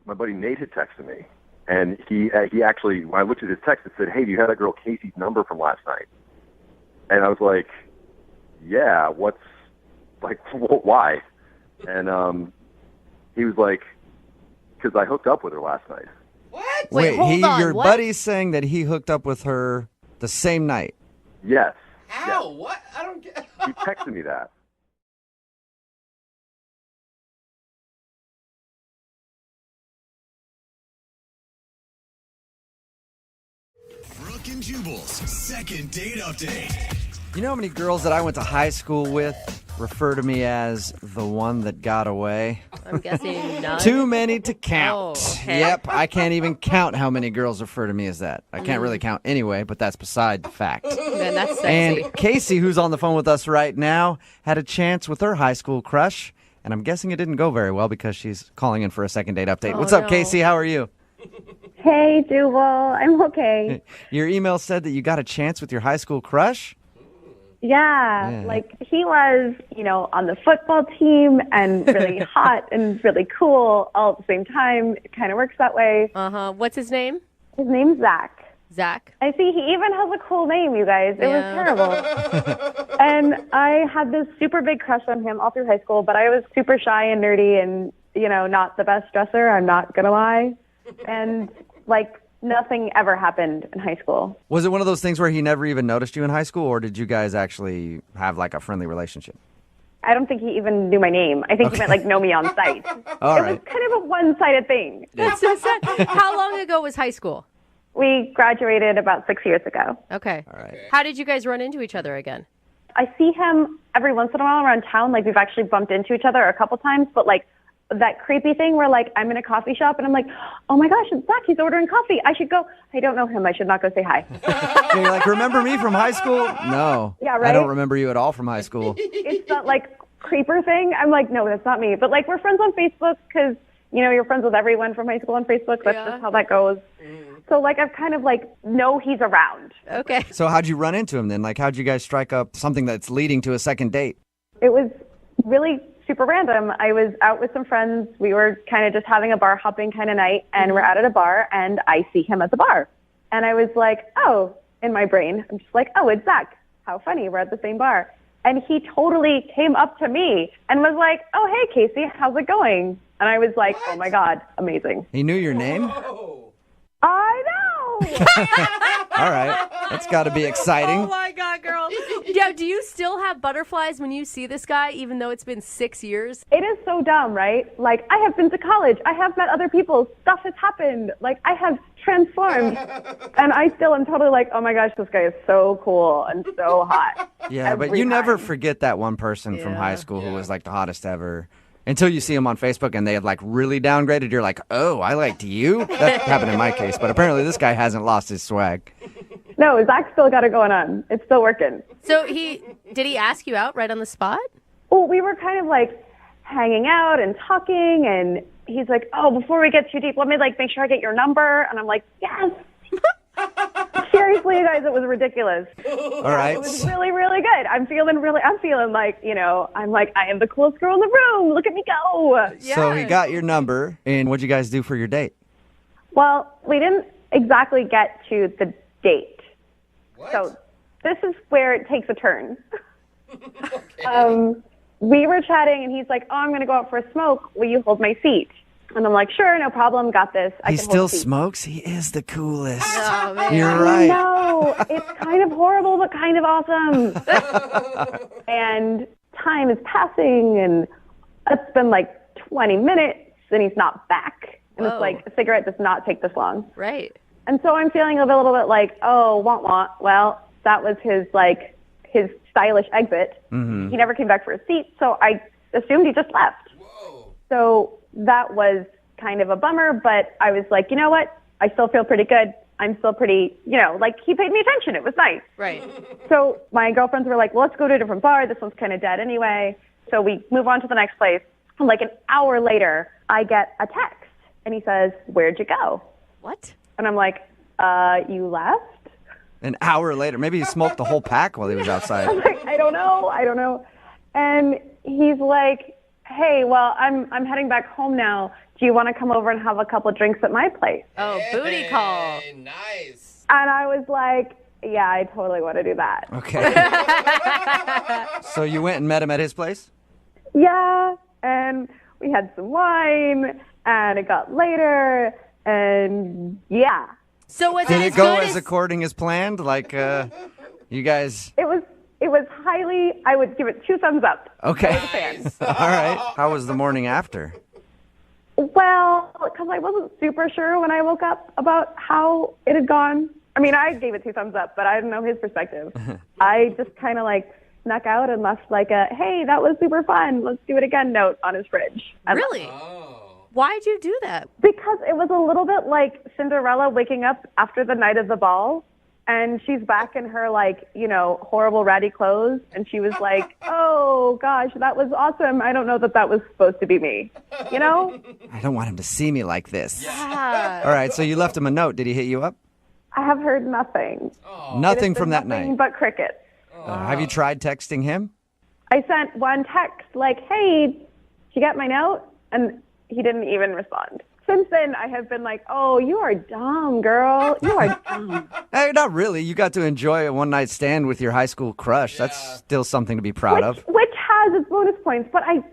my buddy Nate had texted me, and he actually, when I looked at his text, it said, "Hey, do you have that girl Casey's number from last night?" And I was like, "Yeah, why?" And he was like, "Because I hooked up with her last night." What? Wait, hold on. your What? buddy's saying that he hooked up with her the same night. Yes. How? Yes. What? I don't get. He texted me that. Brooke and Jubal's second date update. You know how many girls that I went to high school with refer to me as the one that got away? I'm guessing none. Too many to count. Oh, okay. Yep, I can't even count how many girls refer to me as that. I can't really count anyway, but that's beside the fact. Man, that's sexy. And Casey, who's on the phone with us right now, had a chance with her high school crush, and I'm guessing it didn't go very well because she's calling in for a second date update. Oh, What's up, no. Casey? How are you? Hey, Jubal. I'm okay. Your email said that you got a chance with your high school crush? Yeah, like he was, on the football team and really hot and really cool all at the same time. It kind of works that way. Uh-huh. What's his name? His name's Zach. Zach. I see he even has a cool name, you guys. It was terrible. And I had this super big crush on him all through high school, but I was super shy and nerdy and, not the best dresser. I'm not going to lie. And nothing ever happened in high school. Was it one of those things where he never even noticed you in high school, or did you guys actually have a friendly relationship? I don't think he even knew my name. I think he meant know me on site. All It right. was kind of a one-sided thing. That's so sad. How long ago was high school? We graduated about 6 years ago. Okay. All right. How did you guys run into each other again? I see him every once in a while around town. We've actually bumped into each other a couple times, but that creepy thing where I'm in a coffee shop and I'm like, oh my gosh, it's Zach. He's ordering coffee. I should go. I don't know him. I should not go say hi. So you're like, remember me from high school? No. Yeah, right? I don't remember you at all from high school. It's that creeper thing. I'm like, no, that's not me. But we're friends on Facebook because, you're friends with everyone from high school on Facebook. That's just how that goes. So I've kind of know he's around. Okay. So how'd you run into him then? How'd you guys strike up something that's leading to a second date? It was really super random. I was out with some friends. We were kind of just having a bar hopping kind of night, and we're out at a bar, and I see him at the bar. And I was like, oh, in my brain, I'm just like, oh, it's Zach. How funny. We're at the same bar. And he totally came up to me and was like, oh, hey, Casey, how's it going? And I was like, oh, my God, amazing. He knew your name? I know. All right. That's got to be exciting. Oh, my God, girl. Yeah, do you still have butterflies when you see this guy, even though it's been 6 years? It is so dumb, right? I have been to college. I have met other people. Stuff has happened. I have transformed. And I still am totally oh my gosh, this guy is so cool and so hot. Yeah, but Every you never time. forget that one person from high school who was the hottest ever. Until you see him on Facebook and they had really downgraded. You're like, oh, I liked you? That happened in my case. But apparently this guy hasn't lost his swag. No, Zach's still got it going on. It's still working. So did he ask you out right on the spot? Well, we were kind of hanging out and talking, and he's like, oh, before we get too deep, let me make sure I get your number. And I'm like, yes. Seriously, you guys, it was ridiculous. All right. It was really, really good. I'm feeling I am the coolest girl in the room. Look at me go. So he got your number, and what'd you guys do for your date? Well, we didn't exactly get to the date. What? So this is where it takes a turn. We were chatting, and he's like, oh, I'm going to go out for a smoke. Will you hold my seat? And I'm like, sure, no problem. Got this. He can hold still the seat. smokes? He is the coolest. Oh, man. You're right. No, it's kind of horrible, but kind of awesome. And time is passing, and it's been 20 minutes, and he's not back. And Whoa. it's a cigarette does not take this long. Right. And so I'm feeling a little bit oh, want. Well, that was his stylish exit. Mm-hmm. He never came back for a seat, so I assumed he just left. Whoa. So that was kind of a bummer, but I was like, you know what? I still feel pretty good. I'm still pretty, he paid me attention. It was nice. Right. So my girlfriends were like, well, let's go to a different bar. This one's kind of dead anyway. So we move on to the next place. And an hour later, I get a text, and he says, where'd you go? What? And I'm like, you left? An hour later. Maybe he smoked the whole pack while he was outside. I'm like, I don't know. And he's like, hey, well, I'm heading back home now. do you want to come over and have a couple drinks at my place? Oh, booty call. Hey, nice. And I was like, yeah, I totally want to do that. Okay. So you went and met him at his place? Yeah, and we had some wine, and it got later, and yeah. So was Did it it as go good as according as planned? Like, you guys... It was highly, I would give it 2 thumbs up. Okay. I was a fan. All right. How was the morning after? Well, because I wasn't super sure when I woke up about how it had gone. I mean, I gave it 2 thumbs up, but I didn't know his perspective. I just kind of like snuck out and left like a, hey, that was super fun. Let's do it again note on his fridge. And Really? Oh. Why'd you do that? because it was a little bit like Cinderella waking up after the night of the ball. And she's back in her, like, you know, horrible ratty clothes. And she was like, oh, gosh, that was awesome. I don't know that was supposed to be me. You know? I don't want him to see me like this. Yeah. All right, so you left him a note. Did he hit you up? I have heard nothing. Nothing from that Nothing night. but crickets. Have you tried texting him? I sent one text like, hey, did you get my note? And he didn't even respond. Since then, I have been like, oh, you are dumb, girl. You are dumb. Hey, not really. You got to enjoy a one-night stand with your high school crush. That's still something to be proud of. Which has its bonus points. But I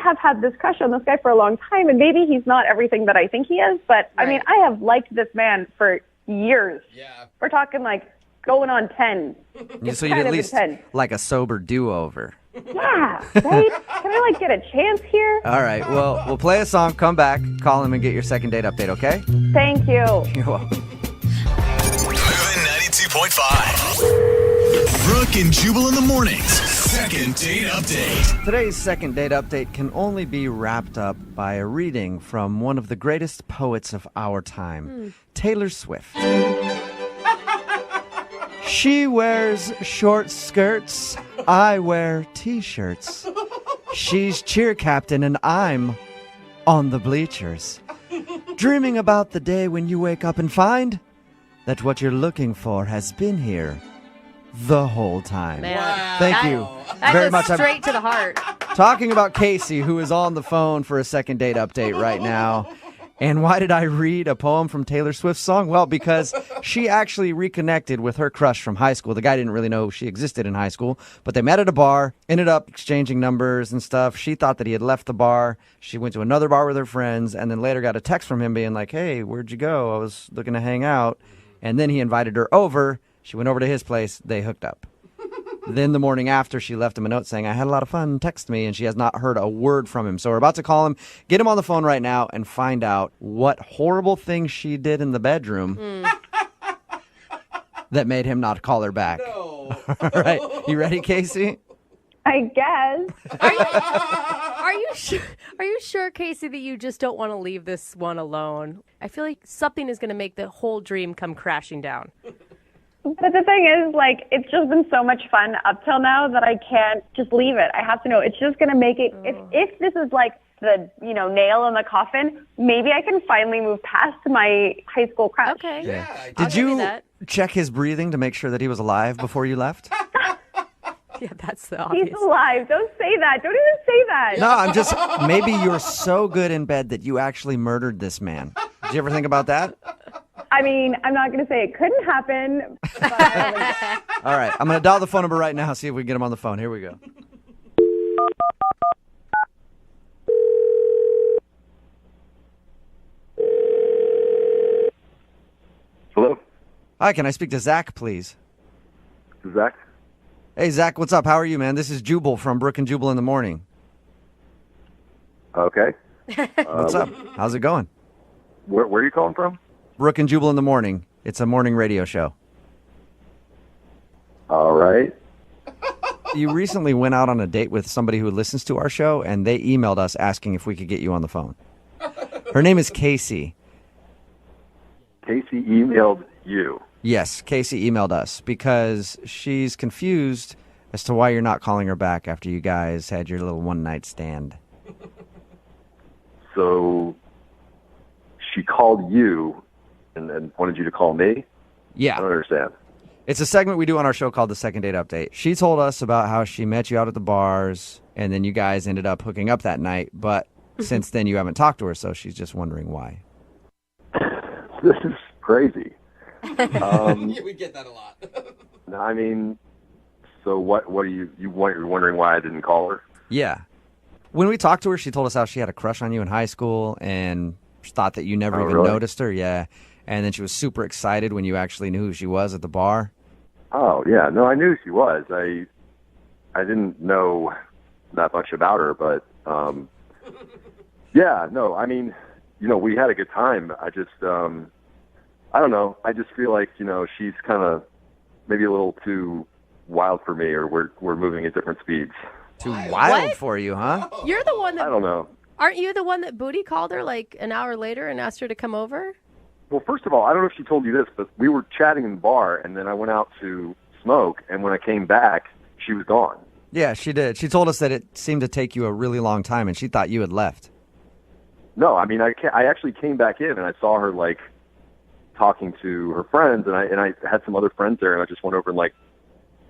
have had this crush on this guy for a long time, and maybe he's not everything that I think he is. But, I mean, I have liked this man for years. Yeah. We're talking, like, going on 10. So you'd kind at of least intense. like a sober do-over. Yeah, right? Can I, like, get a chance here? All right, well, we'll play a song, come back, call him, and get your second date update, okay? Thank you. You're welcome. Moving 92.5. Brooke and Jubal in the mornings. Second date update. Today's second date update can only be wrapped up by a reading from one of the greatest poets of our time, Taylor Swift. She wears short skirts, I wear t-shirts. She's cheer captain and I'm on the bleachers. Dreaming about the day when you wake up and find that what you're looking for has been here the whole time. Man. Thank you That very goes much. I'm straight to the heart. talking about Casey, who is on the phone for a second date update right now. And why did I read a poem from Taylor Swift's song? Well, because she actually reconnected with her crush from high school. The guy didn't really know she existed in high school, but they met at a bar, ended up exchanging numbers and stuff. She thought that he had left the bar. She went to another bar with her friends, and then later got a text from him being like, hey, where'd you go? I was looking to hang out. And then he invited her over. She went over to his place. They hooked up. Then the morning after, she left him a note saying, I had a lot of fun, text me, and she has not heard a word from him. So we're about to call him, get him on the phone right now, and find out what horrible thing she did in the bedroom that made him not call her back. No. All right. You ready, Casey? I guess. Are you sure, Casey, that you just don't want to leave this one alone? I feel like something is going to make the whole dream come crashing down. But the thing is, like, it's just been so much fun up till now that I can't just leave it. I have to know it's just going to make it. If this is like the, you know, nail in the coffin, maybe I can finally move past my high school crush. Okay. Yeah. I'll Did give you you that. check his breathing to make sure that he was alive before you left? Yeah, that's the He's obvious. alive. Don't say that. Don't even say that. No, I'm just, maybe you're so good in bed that you actually murdered this man. Did you ever think about that? I mean, I'm not going to say it couldn't happen, but All right, I'm going to dial the phone number right now, see if we can get him on the phone. Here we go. Hello, Hi, can I speak to Zach, please? this is Zach. Hey, Zach, what's up? How are you, man? This is Jubal from Brooke and Jubal in the Morning. Okay. What's up? How's it going? Where are you calling from? Brooke and Jubal in the Morning. It's a morning radio show. All right. You recently went out on a date with somebody who listens to our show, and they emailed us asking if we could get you on the phone. Her name is Casey. Casey emailed you. Yes, Casey emailed us because she's confused as to why you're not calling her back after you guys had your little one-night stand. So she called you and then wanted you to call me? I Yeah. don't understand. It's a segment we do on our show called The Second Date Update. She told us about how she met you out at the bars, and then you guys ended up hooking up that night. But since then you haven't talked to her, so she's just wondering why. This is crazy. Yeah, we get that a lot. I mean, so what are you're wondering why I didn't call her? Yeah. When we talked to her, she told us how she had a crush on you in high school and thought that you never even really? noticed her. Yeah. And then she was super excited when you actually knew who she was at the bar. Oh, yeah. No, I knew she was. I didn't know that much about her, but yeah, no, I mean, we had a good time. I just, I don't know. I just feel like, she's kind of maybe a little too wild for me, or we're moving at different speeds. Too wild What? for you, huh? You're the one I that don't know. aren't you the one that Booty called her like an hour later and asked her to come over? Well, first of all, I don't know if she told you this, but we were chatting in the bar, and then I went out to smoke, and when I came back, she was gone. Yeah, she did. She told us that it seemed to take you a really long time, and she thought you had left. No, I mean, I actually came back in, and I saw her, like, talking to her friends, and I had some other friends there, and I just went over and, like,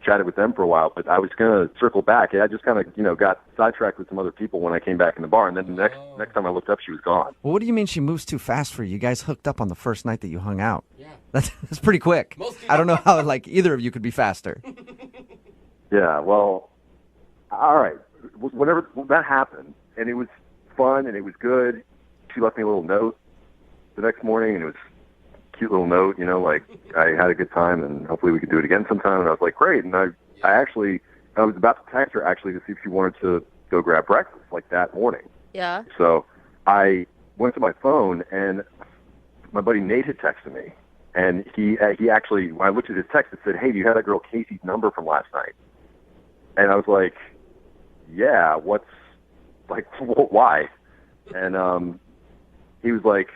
chatted with them for a while, but I was going to circle back. I just kind of, got sidetracked with some other people when I came back in the bar, and then the next time I looked up, she was gone. Well, what do you mean she moves too fast for you? You guys hooked up on the first night that you hung out. Yeah. That's pretty quick. I don't know how, like, either of you could be faster. Yeah, well, all right. Whenever that happened, and it was fun, and it was good, she left me a little note the next morning, and it was a cute little note, like, I had a good time, and hopefully we could do it again sometime, and I was like, great, and I was about to text her, actually, to see if she wanted to go grab breakfast, like, that morning. Yeah. So I went to my phone, and my buddy Nate had texted me, and he actually, when I looked at his text, it said, hey, do you have that girl Casey's number from last night? And I was like, yeah, why? And he was like,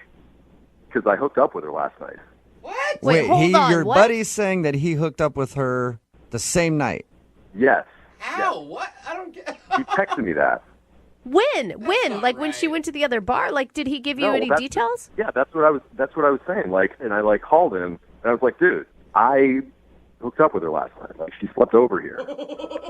because I hooked up with her last night. What? Wait, hold on, your what? buddy's saying that he hooked up with her the same night. Yes. How? What? I don't get. He texted me that. When? not Like when she right. went to the other bar? Like, did he give you No, any that's- details? Yeah, that's what I was saying. Like, and I like called him, and I was like, dude, I hooked up with her last night. Like, she slept over here.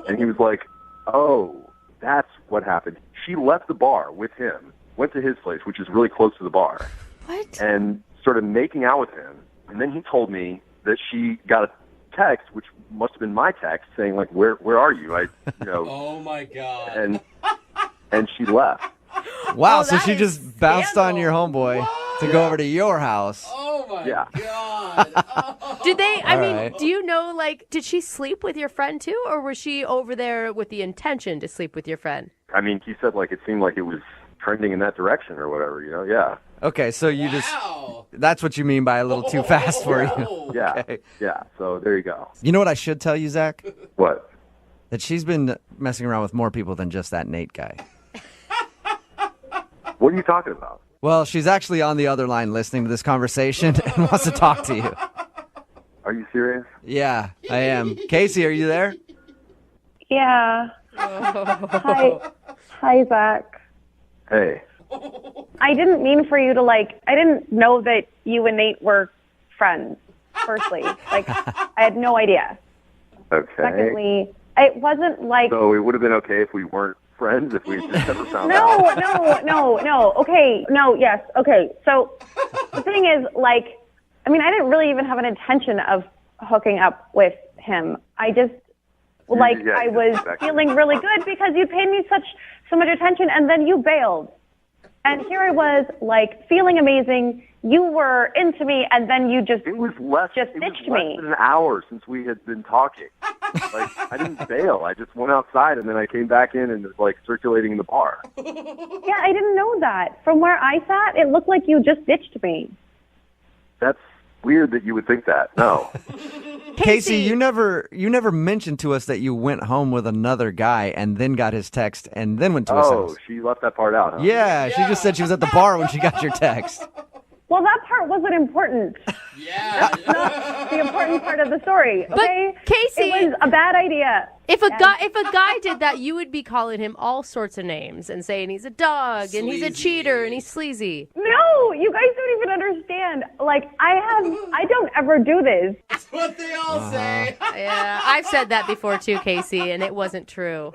And he was like, oh, that's what happened. She left the bar with him, went to his place, which is really close to the bar, What? and started making out with him. And then he told me that she got a text, which must have been my text, saying like, where are you? Oh my God. And she left. Wow, Oh, so that she is just bounced on your scandal. homeboy to go over to your house. Oh my Yeah. God. Did they, I All mean, right. do you know, like, did she sleep with your friend too? Or was she over there with the intention to sleep with your friend? I mean, he said like it seemed like it was trending in that direction or whatever, Yeah. Okay, so you Wow. that's what you mean by a little too fast for you. Oh. Yeah. Okay. Yeah. So there you go. You know what I should tell you, Zach? What? That she's been messing around with more people than just that Nate guy. What are you talking about? Well, she's actually on the other line listening to this conversation and wants to talk to you. Are you serious? Yeah, I am. Casey, are you there? Yeah. Hi, Zach. Hey. I didn't mean for you to I didn't know that you and Nate were friends, firstly. I had no idea. Okay. Secondly, it wasn't like, So it would have been okay if we weren't friends, if we just never found out. no. Okay. No, yes. Okay. So the thing is, I didn't really even have an intention of hooking up with him. I just, Yeah, I was exactly. feeling really good because you paid me so much attention, and then you bailed. And here I was, feeling amazing. You were into me, and then you just It was less. Just it was ditched less me. than an hour since we had been talking. I didn't bail. I just went outside and then I came back in and it was circulating in the bar. Yeah, I didn't know that. From where I sat, it looked like you just ditched me. That's weird that you would think that. No. Casey, you never mentioned to us that you went home with another guy and then got his text and then went to his Oh, house. she left that part out, huh? Yeah, she just said she was at the bar when she got your text. Well, that part wasn't important. Yeah. The important part of the story, okay? Casey- It was a bad idea. If a guy did that, you would be calling him all sorts of names and saying he's a dog and he's a Sleazy. cheater and he's sleazy. No, you guys don't even understand. I don't ever do this. That's what they all say. Yeah, I've said that before too, Casey, and it wasn't true.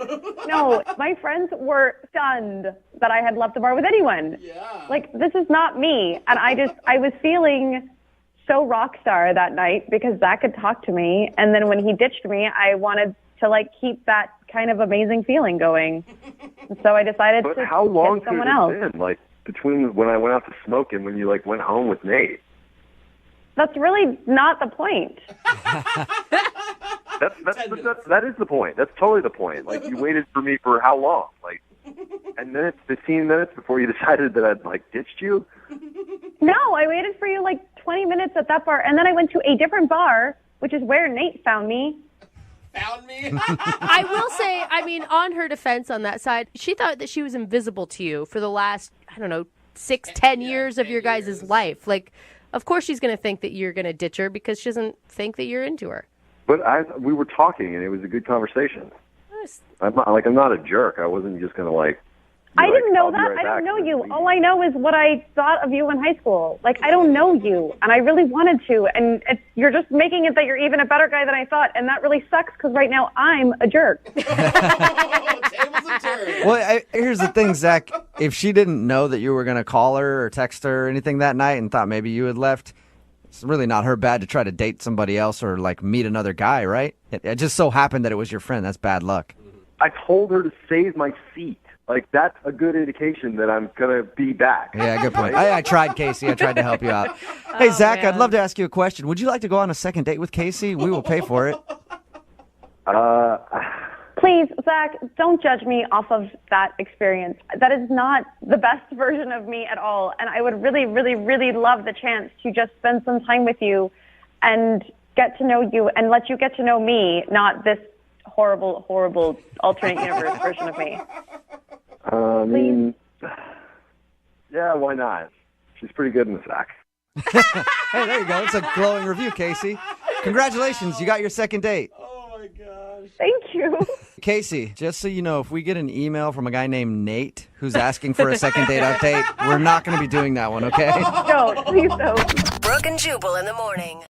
No, my friends were stunned that I had left the bar with anyone. Yeah. Like, this is not me. And I was feeling so rock star that night because Zach had talked to me. And then when he ditched me, I wanted to, like, keep that kind of amazing feeling going. And so I decided But to how long get could it someone have else. been? Like, between when I went out to smoke and when you, like, went home with Nate? That's really not the point. That is the point. That's totally the point. Like, you waited for me for how long? Like, and then it's 15 minutes before you decided that I'd, like, ditched you? No, I waited for you like 20 minutes at that bar, and then I went to a different bar, which is where Nate found me. Found me? I will say, I mean, on her defense on that side, she thought that she was invisible to you for the last, I don't know, 10 years of your guys' life. Like, of course she's going to think that you're going to ditch her because she doesn't think that you're into her. But we were talking, and it was a good conversation. I'm not a jerk. I wasn't just going to, like... I didn't know I'll be that. right I don't back know and you. leave. All I know is what I thought of you in high school. Like, I don't know you, and I really wanted to, and you're just making it that you're even a better guy than I thought, and that really sucks because right now I'm a jerk. Tables have turned. Well, here's the thing, Zach. If she didn't know that you were going to call her or text her or anything that night and thought maybe you had left, it's really not her bad to try to date somebody else or, like, meet another guy, right? It just so happened that it was your friend. That's bad luck. I told her to save my seat. Like, that's a good indication that I'm going to be back. Yeah, good point. I tried, Casey. I tried to help you out. Hey, Zach, man. I'd love to ask you a question. Would you like to go on a second date with Casey? We will pay for it. Please, Zach, don't judge me off of that experience. That is not the best version of me at all, and I would really, really, really love the chance to just spend some time with you and get to know you and let you get to know me, not this horrible, horrible alternate universe version of me. I mean, yeah, why not? She's pretty good in the sack. Hey, there you go. It's a glowing review, Casey. Congratulations. You got your second date. Oh, my gosh. Thank you. Casey, just so you know, if we get an email from a guy named Nate who's asking for a second date update, we're not going to be doing that one, okay? Don't. Please don't. Brooke and Jubal in the morning.